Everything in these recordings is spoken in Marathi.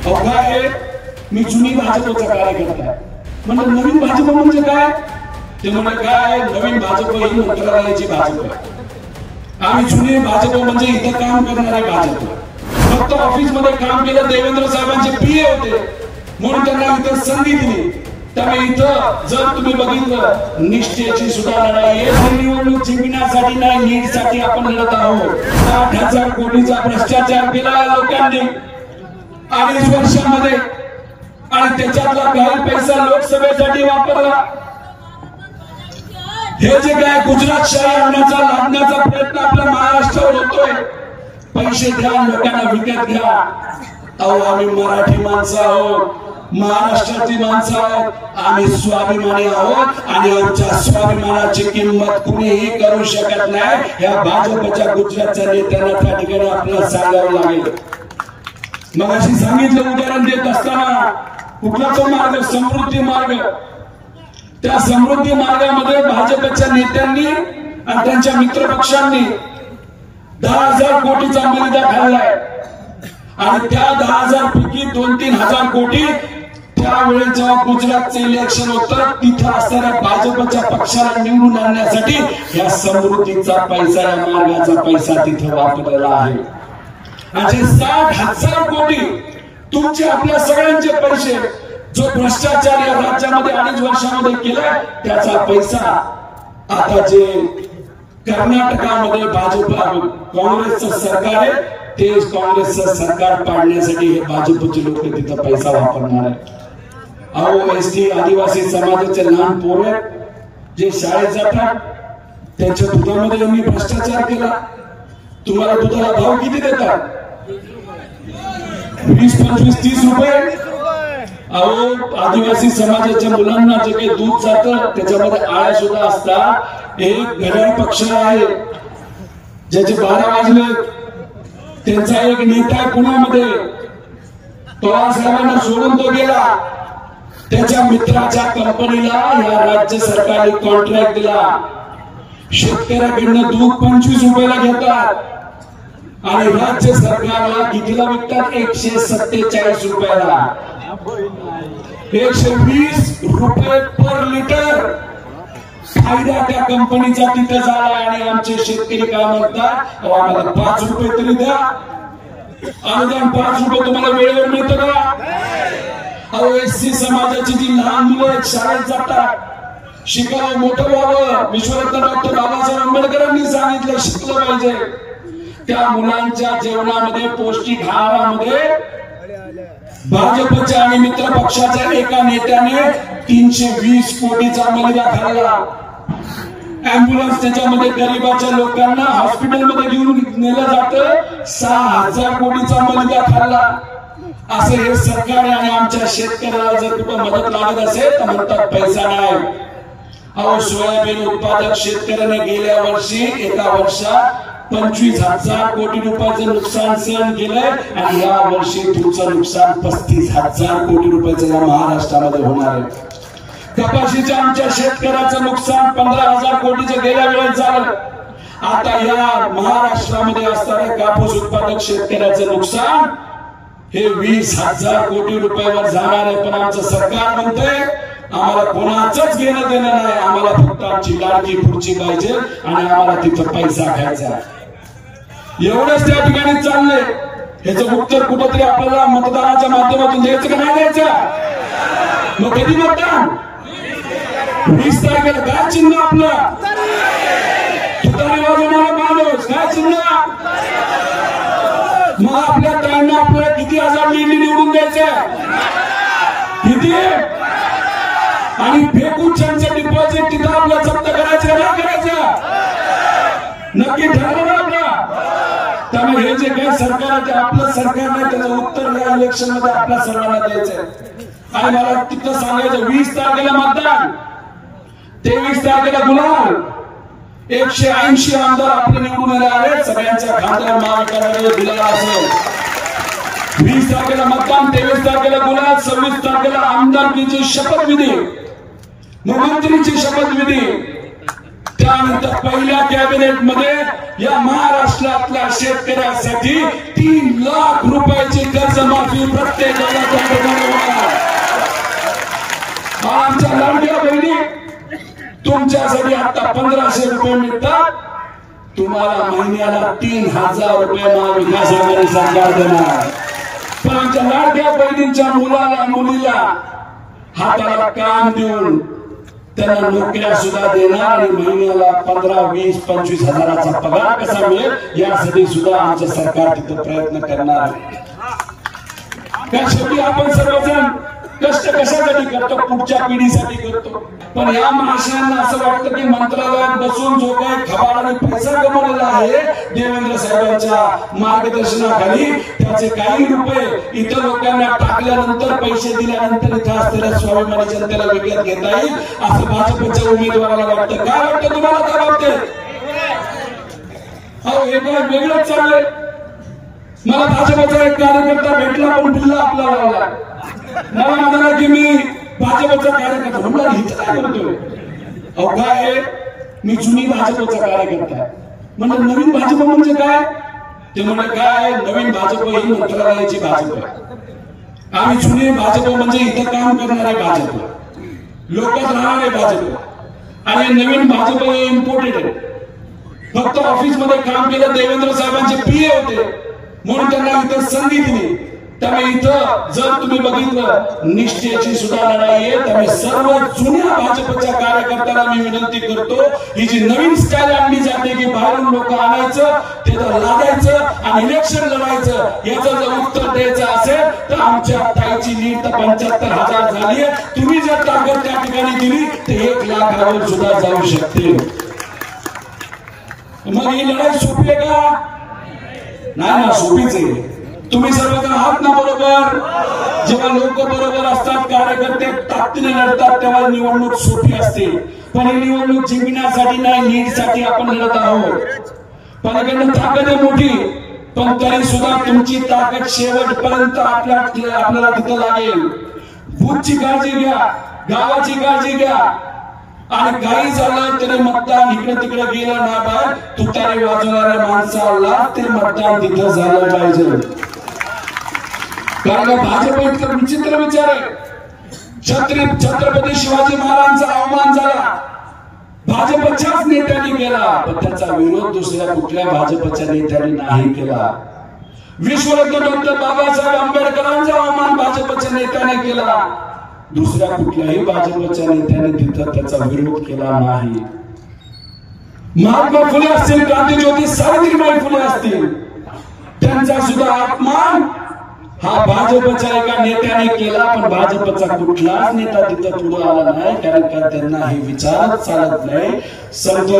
अवघा आहे मी जुनी भाजपचा कार्यकर्ता आहे. म्हणजे नवीन भाजप म्हणजे काय? ते म्हणजे काय? नवीन भाजप ही मंत्रालयाची भाजप आहे. आम्ही जुने भाजप म्हणजे इथं काम करणारे भाजप. फक्त ऑफिस मध्ये काम केलं. देवेंद्र साहेबांचे पीए होते म्हणून त्यांना इथं संधी दिली. त्यामुळे इथं जर तुम्ही बघितलं निष्ठेची सुद्धा लढाई आहे. निवडणूक जिंकण्यासाठी नाही, नीटसाठी आपण लढत आहोत. 8,000 कोटीचा भ्रष्टाचार केला लोकांनी 2.5 वर्षांमध्ये आणि त्याच्यातला काही पैसा लोकसभेसाठी वापरला. हे जे काय गुजरातशाही आणण्याचा लादण्याचा प्रयत्न आपल्या महाराष्ट्रावर होतोय. पैसे द्या, लोकांना विकत घ्या. अहो आम्ही मराठी माणसं आहोत, महाराष्ट्राची माणसं आहोत. आम्ही स्वाभिमानी आहोत आणि आमच्या स्वाभिमानाची किंमत कुणीही करू शकत नाही. या भाजपच्या गुजरातच्या नेत्यांना त्या ठिकाणी आपल्याला सांगावं लागेल. मग अशी सांगितलं उदाहरण देत असताना कुठला तो मार्ग? समृद्धी मार्ग. त्या समृद्धी मार्गामध्ये भाजपच्या नेत्यांनी आणि त्यांच्या मित्रपक्षांनी 10,000 कोटीचा मलिदा खाल्लाय आणि त्या 10,000 पैकी 2-3 हजार कोटी त्यावेळेस जेव्हा गुजरातचं इलेक्शन होतं तिथं असणाऱ्या भाजपच्या पक्षाला निवडून आणण्यासाठी या समृद्धीचा पैसा, या मार्गाचा पैसा तिथं वापरलेला आहे. आणि 60,000 कोटी तुमचे आपल्या सगळ्यांचे पैसे जो भ्रष्टाचार या राज्यामध्ये 2.5 वर्षामध्ये केला त्याचा पैसा आता जे कर्नाटकामध्ये भाजप काँग्रेसचं सरकार आहे ते काँग्रेसचं सरकार पाडण्यासाठी हे भाजपचे लोक तिथं पैसा वापरणार आहे. अहो एसटी आदिवासी समाजाचे लहान पोरं जे शाळेत जातात त्यांच्या दुधामध्ये यांनी भ्रष्टाचार केला. तुम्हाला दुधाला भाव किती देतात? 20, 25, 30 रुपये. अहो आदिवासी समाजाच्या मुलांना जे काही दूध जातं त्याच्यामध्ये आळ्या सुद्धा असतात. एक घड्याळ पक्ष आहे ज्याचे 12 वाजले. त्यांचा एक नेता पुण्यामध्ये पवार साहेबांना सोडून तो गेला. त्याच्या मित्राच्या कंपनीला या राज्य सरकारने कॉन्ट्रॅक्ट दिला. शेतकऱ्याकडनं दूध 25 रुपयाला घेतात आणि राज्य सरकारला कितीला विकतात? 147 रुपयाला. 120 रुपये पर लिटर फायदा त्या कंपनीचा तिथे झाला. आणि आमचे शेतकरी काय म्हणतात? आम्हाला 5 रुपये तरी द्या अनुदान. 5 रुपये तुम्हाला वेळेवर मिळतं का? अहो एससी समाजाची जी लहान मुलं शाळेत जातात, शिकावं, मोठं व्हावं, विश्वरत्न डॉक्टर बाबासाहेब आंबेडकरांनी सांगितलं शिकलं पाहिजे. त्या मुलांच्या जेवणामध्ये पौष्टिक आहारामध्ये भाजपच्या आणि मित्र पक्षाच्या एका नेत्याने 320 कोटीचा मलिदा खाल्ला. अँब्युलन्स त्याच्यामध्ये गरीबाच्या लोकांना हॉस्पिटलमध्ये घेऊन नेलं जातं. 6,000 कोटीचा मलिदा खाल्ला. असं हे सरकार आहे. आणि आमच्या शेतकऱ्याला जर कुठं मदत लागत असेल तर म्हणतात पैसा नाही. अहो सोयाबीन उत्पादक शेतकऱ्याने गेल्या वर्षी एका वर्षात 25,000 कोटी रुपयाचं नुकसान सहन केलंय आणि या वर्षी तुमचं नुकसान 35,000 कोटी रुपयाचं या महाराष्ट्रामध्ये होणार आहे. कपाशीच्या आमच्या शेतकऱ्याचं नुकसान 15,000 कोटीचं गेल्या वेळेस झालं. आता या महाराष्ट्रामध्ये असणाऱ्या कापूस उत्पादक शेतकऱ्याचं नुकसान हे 20,000 कोटी रुपयावर जाणार आहे. पण आमचं सरकार म्हणतंय आम्हाला कोणाचंच घेणं देणं नाही, आम्हाला फक्त आमची लाडकी पुढची पाहिजे आणि आम्हाला तिथं पैसा घ्यायचा. एवढंच त्या ठिकाणी चाललंय. ह्याचं उत्तर कुठंतरी आपल्याला मतदानाच्या माध्यमातून द्यायचं का नाही द्यायचं? मग कधी मतदान? 20 तारखेला. काय चिन्ह आपलं? तुतारी वाजवणारा माणूस. काय चिन्ह? मग आपल्या ताईंना आपल्याला किती हजार निवडून द्यायचं? किती? आणि फेकून त्यांचं डिपॉझिट तिथं आपलं जप्त करायचं नाही करायचं? नक्की ठरवलं आपलं. त्यामुळे हे जे काही सरकार आहे ते आपलं सरकार नाही, त्याचं उत्तर या इलेक्शन मध्ये आपल्या सर्वांना द्यायचंय. आणि मला तिथं सांगायचं 20 तारखेला मतदान, 23 तारखेला गुलाल. 180 आमदार आपले निवडून आले आहेत. सगळ्यांच्या खात्यावर माग करायला दिलेला असेल. 20 तारखेला मतदान, 23 तारखेला गुलाल, 26 तारखेला आमदारकीची शपथविधी, मुख्यमंत्रीची शपथविधी. त्यानंतर पहिल्या कॅबिनेट मध्ये या महाराष्ट्रातल्या शेतकऱ्यांसाठी 3 लाख रुपयाची कर्जमाफी प्रत्येकाला त्या ठिकाणी होणार. आमच्या लाडक्या बहिणी, तुमच्यासाठी आता 1500 रुपये मिळतात, तुम्हाला महिन्याला 3000 रुपये महाविकास आघाडी सरकार देणार. पण आमच्या लाडक्या बहिणींच्या मुलाला मुलीला हाताला काम देऊन त्यांना नोकऱ्या सुद्धा देणार आणि महिन्याला 15, 20, 25 हजाराचा पगार कसा मिळेल यासाठी सुद्धा आमचं सरकार तिथं प्रयत्न करणार आहे. शेवटी आपण सर्वजण कष्ट कशासाठी करतो? पुढच्या पिढीसाठी करतो. पण या महाशयांना असं वाटतं की मंत्रालयात बसून जो काही खबार आणि पैसा कमवलेला आहे देवेंद्र साहेबांच्या मार्गदर्शनाखाली, त्याचे काही रुपये इतर लोकांना टाकल्यानंतर, पैसे दिल्यानंतर इथं असलेल्या स्वाभिमानी जनतेला विकत घेता येईल असं भाजपच्या उमेदवाराला वाटतं. काय वाटतं तुम्हाला त्या बाबतीत? अहो, हे काय वेगळंच चाललंय. मला भाजपचा एक कार्यकर्ता भेटला, पण बिल्ला आपला लावला. मला म्हणाला की मी भाजपचा कार्यकर्ता. म्हणलं हिचं काय करतोय? अहो काय, मी जुनी भाजपचा कार्यकर्ता आहे. म्हणलं नवीन भाजप म्हणजे काय? ते म्हणलं काय, नवीन भाजप ही मंत्रालयाची भाजप आहे. आम्ही जुने भाजप म्हणजे इथं काम करणारे भाजप, लोकात राहणारे भाजप, आणि नवीन भाजप हे इम्पोर्टेड आहे. फक्त ऑफिस मध्ये काम केलं, देवेंद्र साहेबांचे पीए होते म्हणून त्यांना इथं संधी दिली. त्यामुळे इथं जर तुम्ही बघितलं, निष्ठेची सुद्धा लढाई आहे. त्यामुळे सर्व जुन्या भाजपच्या कार्यकर्त्यांना मी विनंती करतो, ही जी नवीन स्टाईल आणली जाते की बाहेरून लोक आणायचं, तिथं लागायचं आणि इलेक्शन लढायचं, याचं जर उत्तर द्यायचं असेल तर आमच्या ताईची नीट 75,000 झाली आहे. तुम्ही जर ताकद त्या ठिकाणी दिली तर 1 लाखावर सुद्धा जाऊ शकते. मग ही लढाई सोपी आहे का? नाही ना, सोपीच आहे. तुम्ही सर्वजण आहात ना बरोबर? जेव्हा लोक बरोबर असतात, कार्यकर्ते ताकदीने लढतात, तेव्हा निवडणूक सोपी असते. पण ही निवडणूक जिंकण्यासाठी नाही, लीडसाठी आपण लढत आहोत. पलीकडनं ताकद आहे मोठी, पण तरी सुद्धा तुमची ताकद शेवटपर्यंत आपल्याला तिथं लागेल. बूथची काळजी घ्या, गावाची काळजी घ्या, आणि काही झालं तरी मतदान इकडे तिकडे गेलं ना बाहेर, तुतारी वाजवणाऱ्या माणसाला ते मतदान तिथं झालं पाहिजे. कारण भाजप इतकं विचित्र विचार आहे. छत्रपती शिवाजी महाराजांचा अवमान झाला, भाजपच्याच नेत्यांनी केला, पण त्याचा विरोध दुसऱ्या कुठल्या भाजपच्या नेत्यांनी नाही केला. विश्वरत्न डॉक्टर बाबासाहेब आंबेडकरांचा अवमान भाजपच्या नेत्याने केला, दुसऱ्या कुठल्याही भाजपच्या नेत्याने तिथं त्याचा विरोध केला नाही. महात्मा फुले असतील, क्रांतीज्योती सावित्रीबाई फुले असतील, त्यांचा सुद्धा अपमान हा भाजपच्या एका नेत्याने केला, पण भाजपचा कुठलाच नेता तिथं पुढे आला नाही, कारण का त्यांना हे विचारच चालत नाही. संत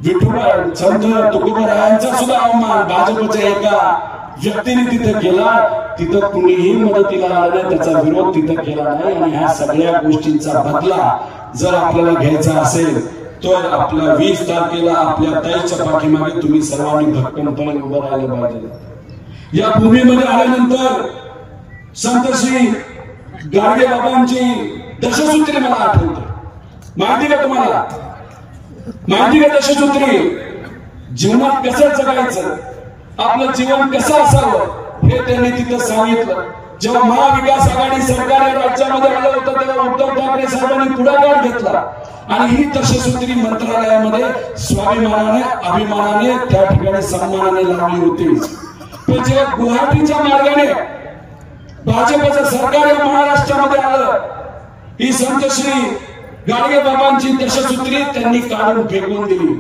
विठोबा, संत तुकोबारायांचा सुद्धा अवमान भाजपच्या एका व्यक्तीने तिथं केला. तिथं कुणीही मदतीला आलं, त्याचा विरोध तिथं केला नाही. आणि ह्या सगळ्या गोष्टींचा बदला जर आपल्याला घ्यायचा असेल तर आपल्या 20 तारखेला आपल्या ताईच्या पाठीमागे तुम्ही सर्वांनी भक्कमपणे उभं राहिलं पाहिजे. या भूमीमध्ये आल्यानंतर संत श्री गाडगे बाबांची दशसूत्री मला आठवते. माहिती का तुम्हाला? माहिती का दशसूत्री? जीवनात कसं जगायचं, आपलं जीवन कसं असावं हे त्यांनी तिथं सांगितलं. जेव्हा महाविकास आघाडी सरकार या राज्यामध्ये आलं होतं तेव्हा उद्धव ठाकरे साहेबांनी पुढाकार घेतला आणि ही दशसूत्री मंत्रालयामध्ये स्वाभिमानाने, अभिमानाने, त्या ठिकाणी सन्मानाने लावली होती. पण जेव्हा गुवाहाटीच्या मार्गाने भाजपचं सरकार या महाराष्ट्रामध्ये आलं, ही संत श्री गाडगे बाबांची दशसूत्री त्यांनी काढून फेकून दिली.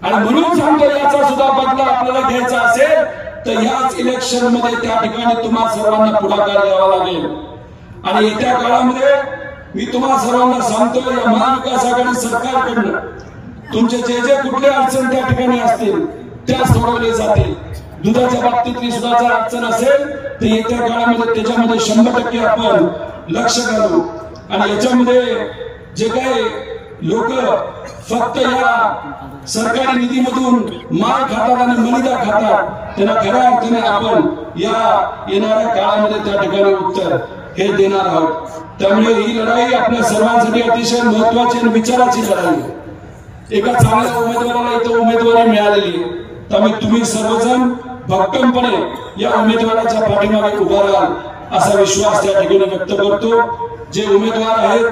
आणि म्हणून सांगतो, याचा सुद्धा बदला आपल्याला घ्यायचा असेल तर याच इलेक्शन मध्ये त्या ठिकाणी तुम्हा सर्वांना पुढाकार घ्यावा लागेल. आणि येत्या काळामध्ये मी तुम्हा सर्वांना सांगतो, या महाविकास आघाडी सरकारकडनं तुमचे जे जे कुठले अडचण त्या ठिकाणी असतील त्या सोडवले जातील. दुधाच्या बाबतीतली सुद्धा जर अडचण असेल तर येत्या काळामध्ये त्याच्यामध्ये 100% आपण लक्ष घालू. आणि याच्यामध्ये जे काही लोक फक्त या सरकारी निधीमधून माल खातात आणि मलिदा खातात, त्यांना खऱ्या अर्थाने आपण या येणाऱ्या काळामध्ये त्या ठिकाणी उत्तर हे देणार आहोत. त्यामुळे ही लढाई आपल्या सर्वांसाठी अतिशय महत्वाची आणि विचाराची लढाई. एका चांगल्या उमेदवाराला इथं उमेदवारी मिळालेली, त्यामुळे तुम्ही सर्वजण भक्कमपणे या उमेदवाराच्या पाठीमागे उभा राहाल असा विश्वास त्या ठिकाणी व्यक्त करतो। जे उमेदवार आहेत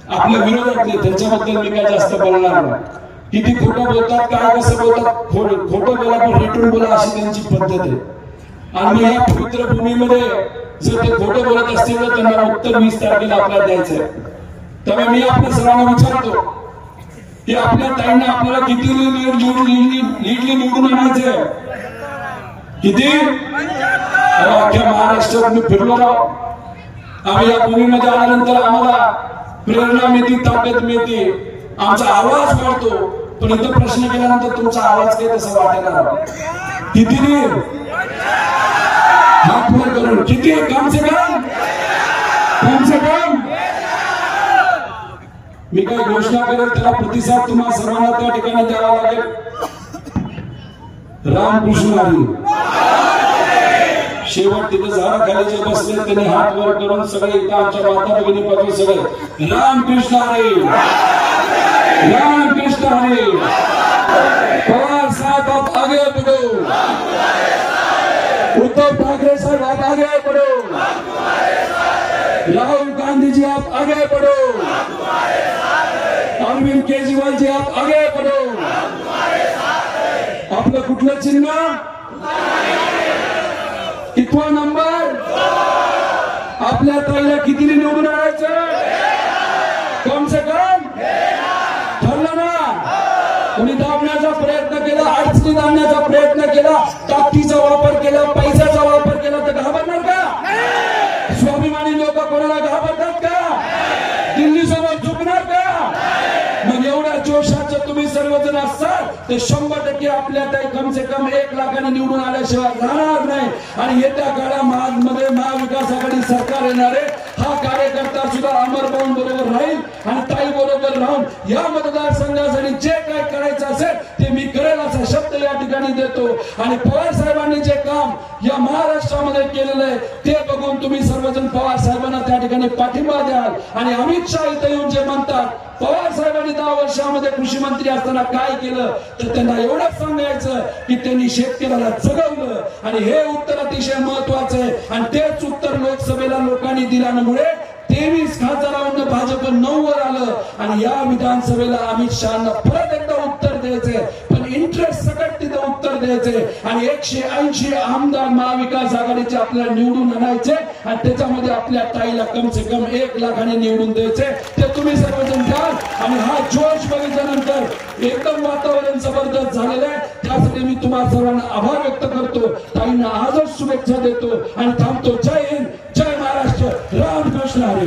आपल्या विरोधातले त्यांच्याबद्दल मी काय जास्त बोलणार नाही। किती खोटं बोलतात, काय कसं बोलतात, खोटं बोला पण रेटून बोला अशी त्यांची पद्धत आहे। आणि या पवित्र भूमीमध्ये जर ते खोटं बोलत असतील तर त्यांना उत्तर 20 तारखेला आपल्याला द्यायचंय। त्यामुळे मी आपल्या सर्वांना विचारतो की आपल्या ताईंना आपल्याला किती लीडली निवडून आणायचंय, किती? अख्ख्या महाराष्ट्रात मी फिरलो राव। आम्ही या भूमीमध्ये आल्यानंतर आम्हाला प्रेरणा मिळते, ताकद मिळते, आमचा आवाज वाढतो। पण इथं प्रश्न केल्यानंतर तुमचा आवाज काही तसं वाटेना। किती हात वर करून किती कम से कम मी काही घोषणा करेल त्याला प्रतिसाद तुम्हाला सर्वांना त्या ठिकाणी द्यावा लागेल। रामकृष्ण हरी। शेवट तिथे झाडाखाली जे बसले त्यांनी हात वर करून सगळे इथं आमच्या माता भगिनी पासून सगळे रामकृष्ण हरी, रामकृष्ण हरी। पवार साहब आप आगे बढ़ो, उद्धव ठाकरे साहब आप आगे बढ़ो, राहुल गांधी जी आप आगे बढ़ो, अरविंद केजरीवाल जी आप आगे बढ़ो। आपलं कुठलं चिन्ह, कितवा नंबर, आपल्या ताईला किती निवडून आणायचं, कम से कम ठरलं ना? कोणी दाबण्याचा प्रयत्न केला, अडचणीत आणण्याचा प्रयत्न केला, ताकदीचा वापर केला, पैशाचा वापर केला तर घाबरणार का? स्वाभिमानी लोक कोणाला घाबरतात का? दिल्ली समोर झुकणार का? मग एवढ्या जोशाचं तुम्ही सर्वजण असाल तर 100% आपल्या ताई कम से कम 1 लाखाने निवडून आल्याशिवाय राहणार नाही। आणि येत्या काळामध्ये महाविकास आघाडी सरकार येणार आहे। हा कार्यकर्ता सुद्धा अमरभाऊ बरोबर राहील आणि ताई बरोबर राहून या मतदारसंघासाठी जे काय करायचं असेल ते मी करेल असा शब्द या ठिकाणी देतो। आणि पवार साहेबांनी जे काम या महाराष्ट्रामध्ये केलेलं आहे ते बघून तुम्ही सर्वजण पवार साहेबांना त्या ठिकाणी पाठिंबा द्याल। आणि अमित शाह इथे येऊन जे म्हणतात पवार साहेबांनी 10 वर्षामध्ये कृषी मंत्री असताना काय केलं तर त्यांना एवढंच सांगायचं की त्यांनी शेतकऱ्याला जगवलं। आणि हे उत्तर अतिशय महत्वाचं आहे आणि तेच उत्तर लोकसभेला लोकांनी दिल्यामुळे 23 खासदारांना भाजप 9 वर आलं। आणि या विधानसभेला अमित शहाना परत एकदा उत्तर द्यायचे, पण इंटरेस्ट सकट तिथं उत्तर द्यायचे। आणि 180 आमदार महाविकास आघाडीचे आपल्याला निवडून आणायचे आणि त्याच्यामध्ये आपल्या ताईला कम से कम 1 लाखाने निवडून द्यायचे। ते तुम्ही सर्वजण द्याल। आणि हा जोश बघितल्यानंतर एकदम वातावरण जबरदस्त झालेलं आहे। त्यासाठी मी तुम्हाला सर्वांना आभार व्यक्त करतो, ताईंना आजच शुभेच्छा देतो आणि थांबतो। जय हिंद, जय महाराष्ट्र, रामकृष्ण हरी।